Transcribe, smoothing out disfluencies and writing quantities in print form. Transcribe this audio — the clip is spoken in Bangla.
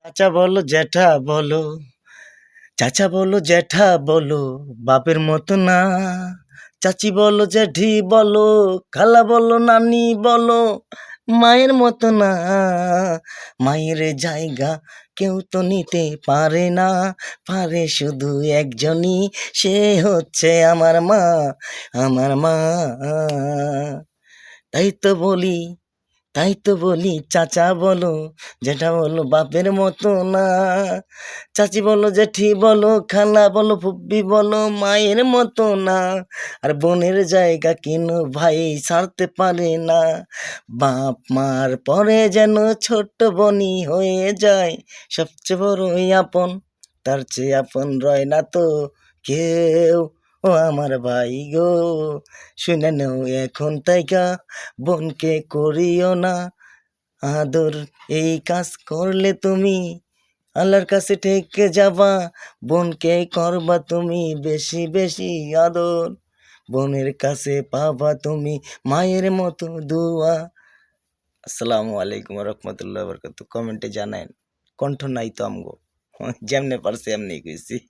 চাচা বলো জ্যাঠা বলো, চাচা বলো জ্যাঠা বলো, বাপের মতো না। চাচি বলো জ্যাঠি বলো, খালা বলো নানি বলো, মায়ের মতো না। মায়ের জায়গা কেউ তো নিতে পারে না, পারে শুধু একজনই, সে হচ্ছে আমার মা, আমার মা। তাই তো বলি, তাই তো বলি চাচা বলো, যেটা বলো বাপের মতো না। চাচি বলো জেঠি বলো, খালা বলো ফুব্বি বলো, মায়ের মতো না। আর বোনের জায়গা কেন ভাই ছাড়তে পারে না। বাপ মার পরে যেন ছোট্ট বনি হয়ে যায় সবচেয়ে বড়ই আপন, তার চেয়ে আপন রয় না তো কেউ। ও আমার ভাই গো, শুনে নেও এখন তাইকা, বোনকে করিও না আদর। এই কাজ করলে তুমি আল্লাহর কাছে ঠেকে যাবা, বোনকে করবা তুমি বেশি বেশি আদর, বোনের কাছে পাবা তুমি মায়ের মতো দুয়া। আসসালামু আলাইকুম রহমতুল্লাহ বরকাত। কমেন্টে জানায়েন, কণ্ঠ নাই তো আমগো, যেমনে পারছি এমনি কইছি।